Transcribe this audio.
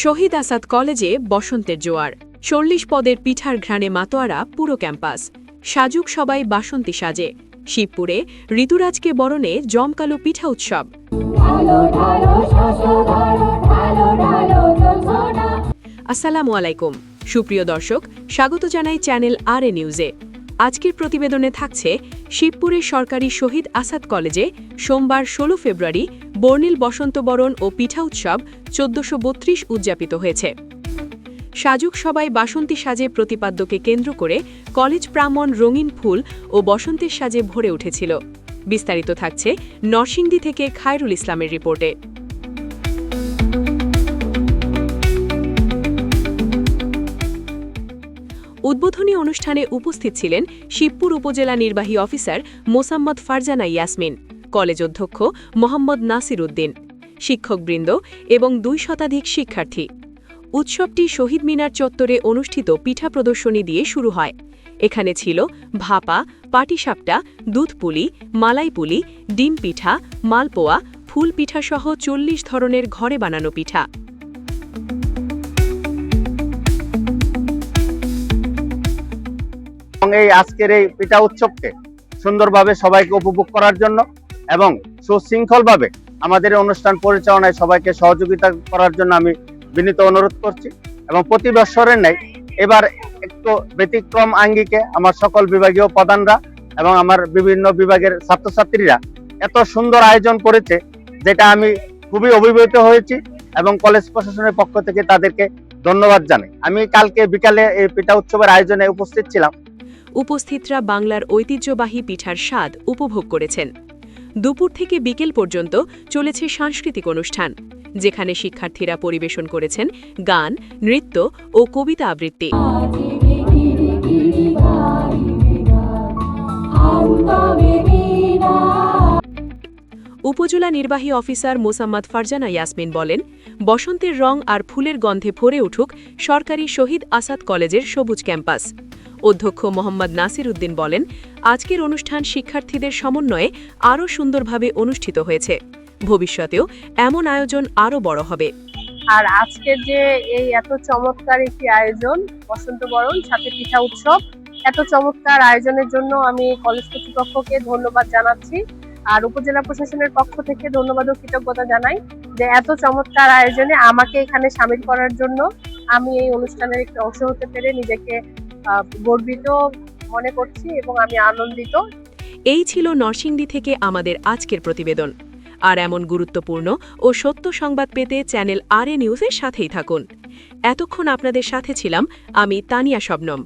শহীদ আসাদ কলেজে বসন্তের জোয়ার ৪০ পদের পিঠার ঘ্রাণে মাতোয়ারা পুরো ক্যাম্পাস। সাজুক সবাই বাসন্তী সাজে। শিবপুরে ঋতুরাজকে বরণে জমকালো পিঠা উৎসব। আসসালামু আলাইকুম সুপ্রিয় দর্শক, স্বাগত জানাই চ্যানেল আর নিউজে। আজকের প্রতিবেদনে থাকছে শিবপুরের সরকারি শহীদ আসাদ কলেজে সোমবার ১৬ ফেব্রুয়ারি বর্ণিল বসন্তবরণ ও পিঠা উৎসব ১৪৩২ উদযাপিত হয়েছে। সাজুক সবাই বাসন্তী সাজে প্রতিপাদ্যকে কেন্দ্র করে কলেজ প্রাঙ্গণ রঙিন ফুল ও বসন্তের সাজে ভরে উঠেছিল। বিস্তারিত থাকছে নরসিংদী থেকে খায়রুল ইসলামের রিপোর্টে। উদ্বোধনী অনুষ্ঠানে উপস্থিত ছিলেন শিবপুর উপজেলা নির্বাহী অফিসার মোসাম্মদ ফারজানা ইয়াসমিন, কলেজ অধ্যক্ষ মোহাম্মদ নাসির উদ্দিন, শিক্ষকবৃন্দ এবং ২ শতাধিক শিক্ষার্থী। উৎসবটি শহীদ মিনার চত্বরে অনুষ্ঠিত পিঠা প্রদর্শনী দিয়ে শুরু হয়। এখানে ছিল ভাপা, পাটিসাপটা, দুধপুলি, মালাইপুলি, ডিম পিঠা, মালপোয়া, ফুল পিঠাসহ ৪০ ধরনের ঘরে বানানো পিঠা। এই আজকের এই পিঠা উৎসবকে সুন্দরভাবে সবাইকে উপভোগ করার জন্য এবং সুশৃঙ্খলভাবে আমাদের অনুষ্ঠান পরিচালনায় সবাইকে সহযোগিতা করার জন্য আমি বিনীত অনুরোধ করছি। এবং প্রতি বছরের ন্যায় এবার একটু ব্যতিক্রম আঙ্গিকে আমার সকল বিভাগীয় প্রধানরা এবং আমার বিভিন্ন বিভাগের ছাত্রছাত্রীরা এত সুন্দর আয়োজন করেছে, যেটা আমি খুবই অভিভূত হয়েছি এবং কলেজ প্রশাসনের পক্ষ থেকে তাদেরকে ধন্যবাদ জানাই। আমি কালকে বিকালে এই পিঠা উৎসবের আয়োজনে উপস্থিত ছিলাম। উপস্থিতরা বাংলার ঐতিহ্যবাহী পিঠার স্বাদ উপভোগ করেছেন। দুপুর থেকে বিকেল পর্যন্ত চলেছে সাংস্কৃতিক অনুষ্ঠান, যেখানে শিক্ষার্থীরা পরিবেশন করেছেন গান, নৃত্য ও কবিতা আবৃত্তি। উপজেলা নির্বাহী অফিসার মোসাম্মদ ফারজানা ইয়াসমিন বলেন, বসন্তের রং আর ফুলের গন্ধে ভরে উঠুক সরকারি শহীদ আসাদ কলেজের সবুজ ক্যাম্পাস। অধ্যক্ষ মোহাম্মদ নাসির উদ্দিন বলেন, আজকের অনুষ্ঠান শিক্ষার্থীদের সমন্বয়ে আরও সুন্দরভাবে অনুষ্ঠিত হয়েছে। ভবিষ্যতেও এমন আয়োজন আরও বড় হবে। আর আজকের যে এই এত চমৎকার একটি আয়োজন বসন্তবরণ সাথে পিঠা উৎসব, এত চমৎকার আয়োজনের জন্য আমি কলেজ কর্তৃপক্ষকে ধন্যবাদ জানাচ্ছি। আর উপজেলা প্রশাসনের পক্ষ থেকে ধন্যবাদ ও কৃতজ্ঞতা জানাই যে এত চমৎকার আয়োজনে আমাকে এখানে সামিল করার জন্য। আমি এই অনুষ্ঠানের একটি অংশ হতে পেরে নিজেকে গর্বিত মনে করছি এবং আমি আনন্দিত। এই ছিল নরসিংদী থেকে আমাদের আজকের প্রতিবেদন। আর এমন গুরুত্বপূর্ণ ও সত্য সংবাদ পেতে চ্যানেল আর নিউজের সাথেই থাকুন। এতক্ষণ আপনাদের সাথে ছিলাম আমি তানিয়া শবনম।